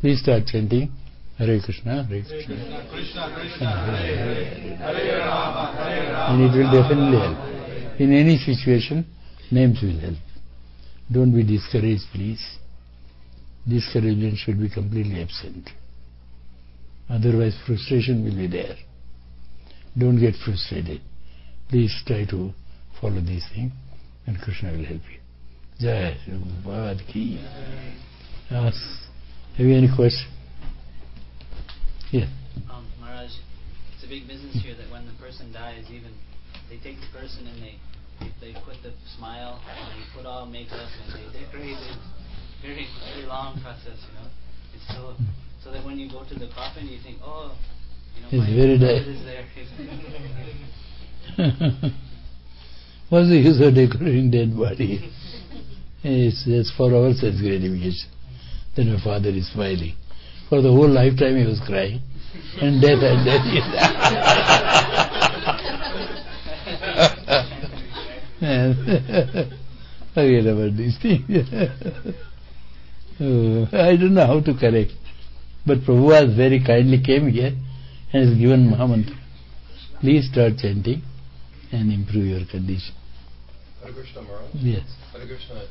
Please start chanting Hare Krishna, Hare Krishna. Krishna Krishna, Hare Hare, Hare Rama, Hare Rama. And it will definitely help. In any situation, names will help. Don't be discouraged, please. Discouragement should be completely absent. Otherwise, frustration will be there. Don't get frustrated. Please try to follow these things, and Krishna will help you. Jai Bhavad Ki. Ask. Have you any question? Yeah. Maharaj, it's a big business here that when the person dies, even they take the person and they put the smile and they put all makeup and they decorate it. Very, very long process, It's so that when you go to the coffin, you think, it's my very beloved is there. What's the use of decorating dead body? It's for our sense gratification. Then my father is smiling. For the whole lifetime he was crying. And death forget about these things. I don't know how to correct. But Prabhu has very kindly came here and has given Mahamantra. Please start chanting and improve your condition. Hare Krishna, Maharaj. Yes. Hare Krishna.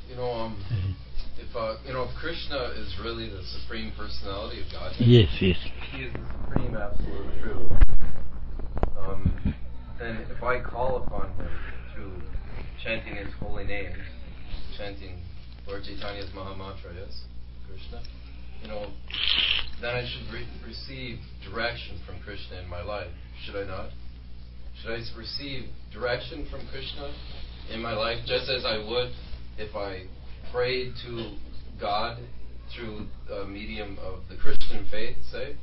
If Krishna is really the Supreme Personality of Godhead, yes, He is the Supreme Absolute Truth. Then if I call upon Him through chanting His holy names, chanting Lord Chaitanya's Mahamantra, yes, Krishna, then I should receive direction from Krishna in my life. Should I not? Should I receive direction from Krishna in my life just as I would if I prayed to God through a medium of the Christian faith, say,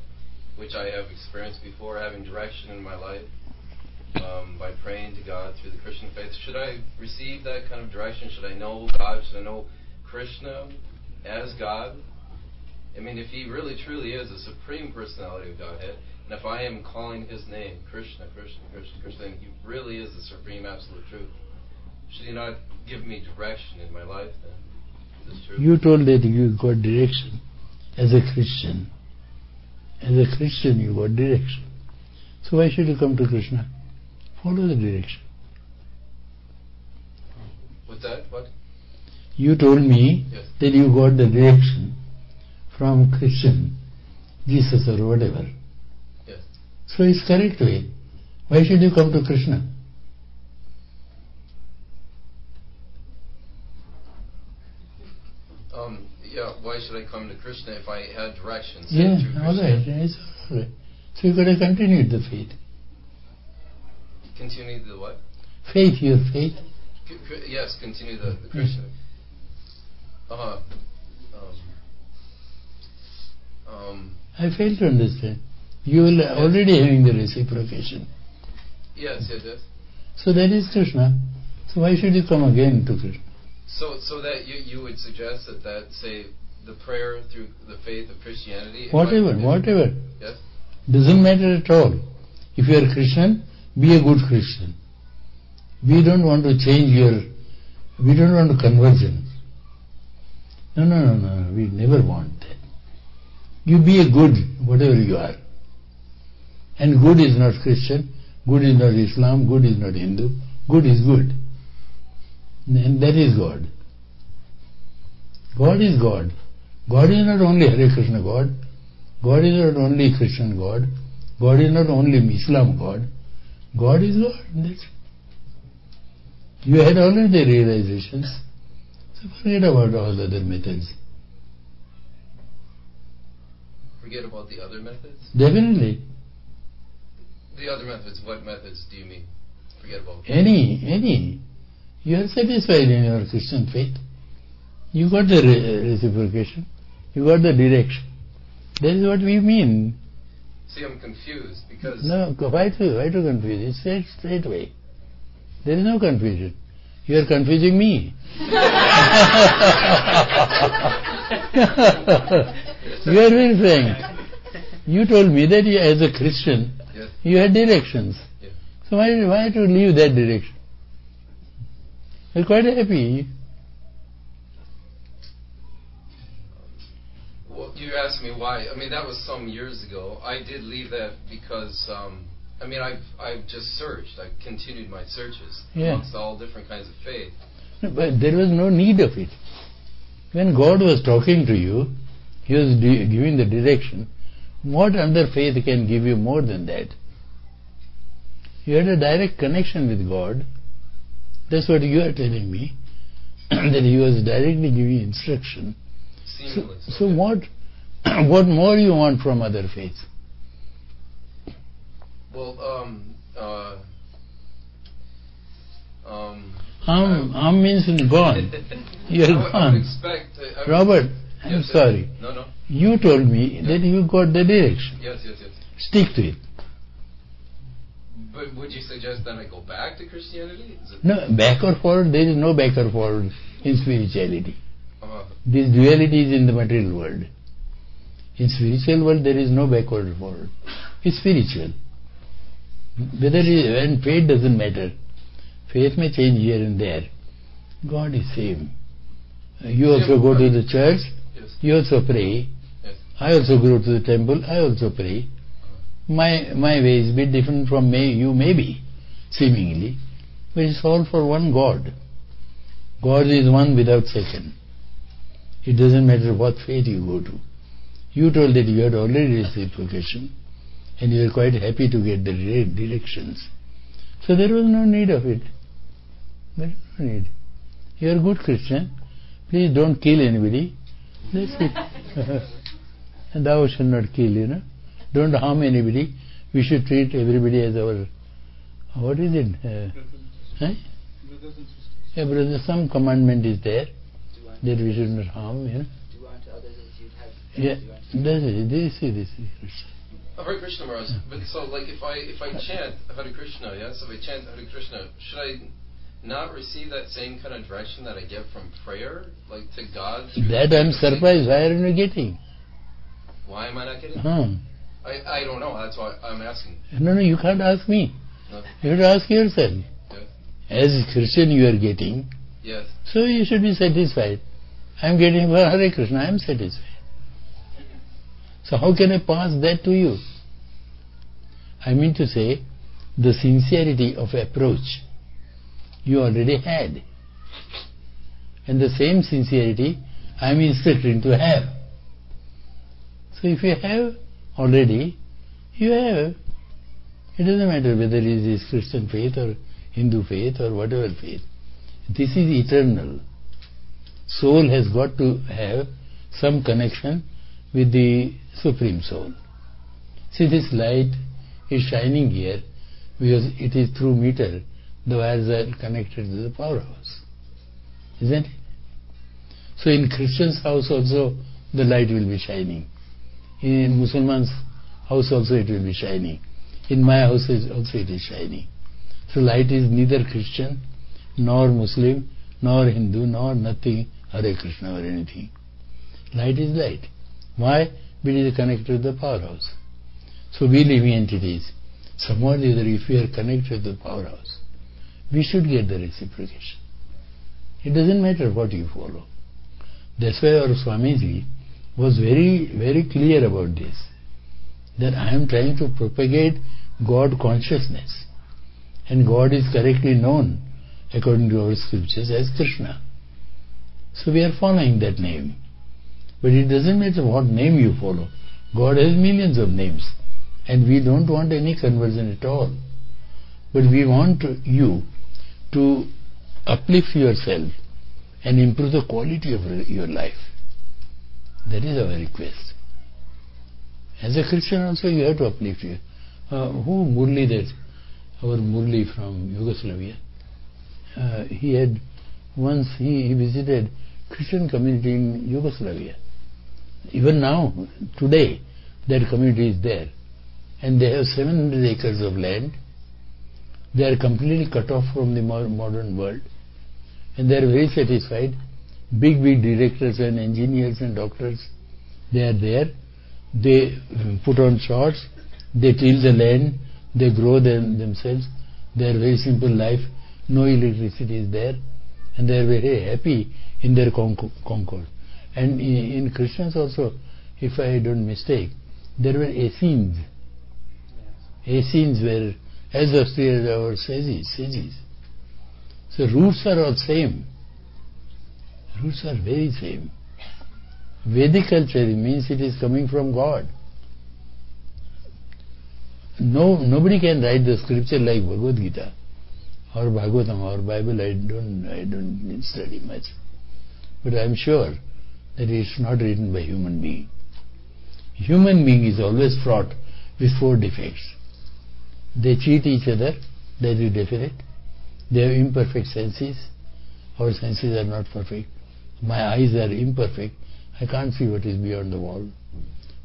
which I have experienced before, having direction in my life by praying to God through the Christian faith? Should I receive that kind of direction? Should I know God? Should I know Krishna as God? I mean, if He really truly is the Supreme Personality of Godhead, and if I am calling His name, Krishna, Krishna, Krishna, Krishna, then He really is the Supreme Absolute Truth. Should He not give me direction in my life then? Is this true? You told that you got direction as a Christian. As a Christian you got direction. So why should you come to Krishna? Follow the direction. What's that? What? You told me Yes. that you got the direction from Christian, Jesus or whatever. Yes. So it's correct way. Why should you come to Krishna? Why should I come to Krishna if I had directions? Yeah, through Krishna? all right. It's all right. So you got to continue the faith. Continue the what? Faith, your faith. Yes, continue the Krishna. I fail to understand. You will already having the reciprocation. Yes. So that is Krishna. So why should you come again to Krishna? So that you would suggest that say the prayer through the faith of Christianity. Whatever. Yes. Doesn't matter at all. If you are Christian, be a good Christian. We don't want to change we don't want conversion. No. We never want that. You be a good, whatever you are. And good is not Christian, good is not Islam, good is not Hindu, good is good. And that is God. God is God. God is not only Hare Krishna God. God is not only Christian God. God is not only Islam God. God is God. That's it. You had already the realizations. So forget about all the other methods. Forget about the other methods? Definitely. The other methods, what methods do you mean? forget about Any. You are satisfied in your Christian faith. You got the reciprocation. You got the direction. That is what we mean. See, I'm confused because No, why to confuse? It's straight away. There is no confusion. You are confusing me. You are very frank. You told me that you, as a Christian, yes, you had directions. yes. So why to leave that direction? You're quite happy. Well, you asked me why. I mean, that was some years ago. I did leave that because I've just searched. I've continued my searches amongst all different kinds of faith. But there was no need of it. When God was talking to you, He was giving the direction. What other faith can give you more than that? You had a direct connection with God. That's what you are telling me. That He was directly giving instruction. Seemingly. So what more you want from other faiths? Well, means gone. You are I would gone. expect. Robert, I'm Yes, yes. sorry. No. You told me that you got the direction. Yes. Stick to it. But would you suggest that I go back to Christianity? Is it, No, back or forward, there is no back or forward in spirituality. uh, This duality is in the material world. In spiritual world, there is no backward or forward. It's spiritual. And faith doesn't matter. Faith may change here and there. God is same. You also go to the church. yes. You also pray. Yes. I also go to the temple. I also pray. My way is a bit different from you may be, seemingly. But it's all for one God. God is one without second. It doesn't matter what faith you go to. You told that you had already reciprocation and you were quite happy to get the directions. So there was no need of it. There was no need. You are a good Christian. Please don't kill anybody. That's it. And thou shalt not kill, Don't harm anybody. We should treat everybody as our, what is it? Yeah, brother, some commandment is there that we should not harm, Do unto others as you'd have Yeah, do unto this is. Hare Krishna, Maharaj. But so, like, if I chant Hare Krishna, yes, if I chant Hare Krishna, should I not receive that same kind of direction that I get from prayer, like to God? That I'm surprised. Why are you getting? Why am I not getting? I don't know. That's why I'm asking. No, you can't ask me. No. You have to ask yourself. Yes. As a Christian, you are getting. Yes. So you should be satisfied. I am getting for Hare Krishna. I am satisfied. So how can I pass that to you? I mean to say, the sincerity of approach you already had. And the same sincerity I am instructing to have. So if you have already, you have. It doesn't matter whether it is Christian faith or Hindu faith or whatever faith. This is eternal. Soul has got to have some connection with the Supreme Soul. See, this light is shining here because it is through meter. The wires are connected to the powerhouse. Isn't it? So in Christian's house also the light will be shining. In Musliman's house also it will be shining. In my house also it is shining. So light is neither Christian nor Muslim nor Hindu nor nothing Hare Krishna or anything. Light is light. Why? Because it is connected to the powerhouse. So we living entities, somewhat or the other, if we are connected to the powerhouse, we should get the reciprocation. It doesn't matter what you follow. That's why our Swamiji was very, very clear about this, that I am trying to propagate God consciousness, and God is correctly known according to our scriptures as Krishna. So we are following that name. But it doesn't matter what name you follow. God has millions of names, and we don't want any conversion at all. But we want you to uplift yourself and improve the quality of your life. That is our request. As a Christian also you have to uplift you. Who Murli that our Murli from Yugoslavia. He had once he visited Christian community in Yugoslavia. Even now, today, that community is there. And they have 700 acres of land. They are completely cut off from the modern world. And they are very satisfied. Big directors and engineers and doctors, they are there. They put on shorts, they till the land, they grow themselves. Their very simple life, no electricity is there. And they are very happy in their concord. And in Christians also, if I don't mistake, there were Essenes. Essenes were as austere as our sages. So roots are all same. Roots are very same. Vedic culture means it is coming from God. Nobody can write the scripture like Bhagavad Gita or Bhagavatam or Bible. I don't study much, but I am sure that it is not written by human being. Human being is always fraught with 4 defects. They cheat each other, that is definite. They have imperfect senses. Our senses are not perfect. My eyes are imperfect. I can't see what is beyond the wall.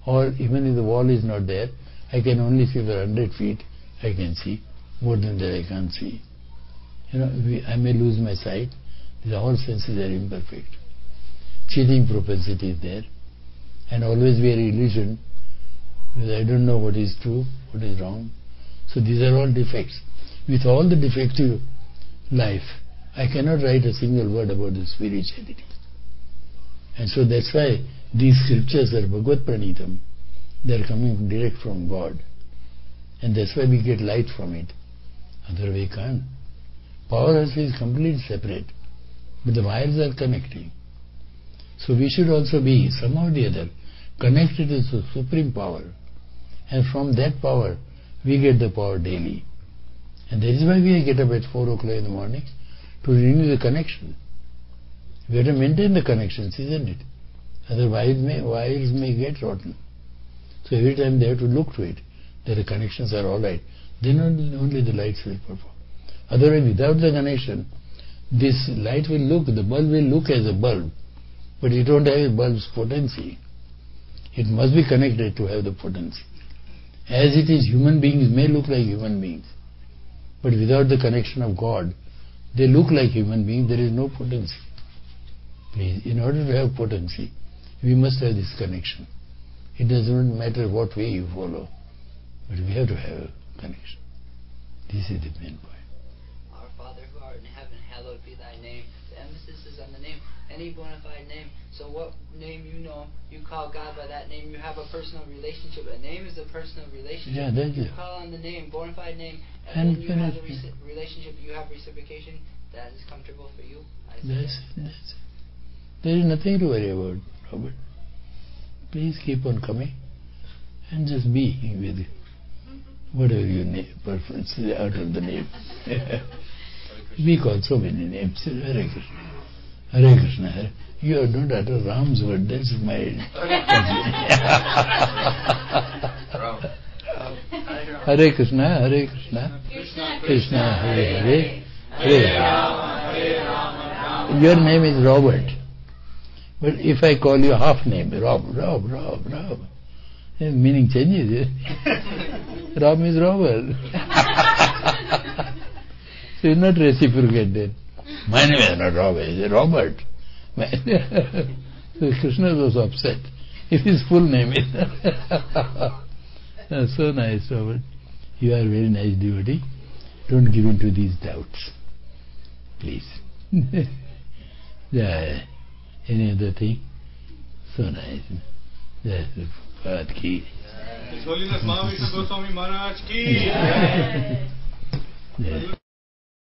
Or even if the wall is not there, I can only see for 100 feet. I can see. More than that I can't see. I may lose my sight. All senses are imperfect. Cheating propensity is there. And always we are illusioned. Because I don't know what is true, what is wrong. So these are all defects. With all the defective life, I cannot write a single word about the spirituality. And so that's why these scriptures are Bhagavad Pranitam. They are coming direct from God. And that's why we get light from it. Otherwise we can't. Powerhouse is completely separate. But the wires are connecting. So we should also be, somehow or the other, connected to the supreme power. And from that power, we get the power daily. And that is why we get up at 4 o'clock in the morning to renew the connection. We have to maintain the connections, isn't it? Otherwise wires may get rotten. So every time they have to look to it that the connections are all right. Then only the lights will perform. Otherwise, without the connection, this light will look, the bulb will look as a bulb, but it don't have a bulb's potency. It must be connected to have the potency. As it is, human beings may look like human beings, but without the connection of God, they look like human beings, there is no potency. Please, in order to have potency, we must have this connection. It does not matter what way you follow, but we have to have a connection. This is the main point. Our Father who art in heaven, hallowed be thy name. The emphasis is on the name, any bona fide name. So what name you call God by that name, you have a personal relationship. A name is a personal relationship. Yeah, that's it. You call on the name, bona fide name, and then you have the relationship, you have reciprocation. That is comfortable for you. That's it. There is nothing to worry about, Robert. Please keep on coming and just be with whatever your name, preference is out of the name. We call so many names. Hare Krishna. Hare Krishna. Hare. You don't utter Ram's word. That's my... Hare Krishna. Hare Krishna. Krishna Hare Hare. Hare Rama. Your name is Robert. But if I call you half name, Rob, the meaning changes. Rob is Robert. So it's not reciprocated. My name is not Robert, it's Robert. So Krishna was upset. If his full name is... So nice, Robert. You are a very nice devotee. Don't give in to these doubts. Please. Yeah. Any other thing? So nice. That's the Bhagavad Ki. His Holiness Mahavishnu Goswami Maharaj Ki. Yeah.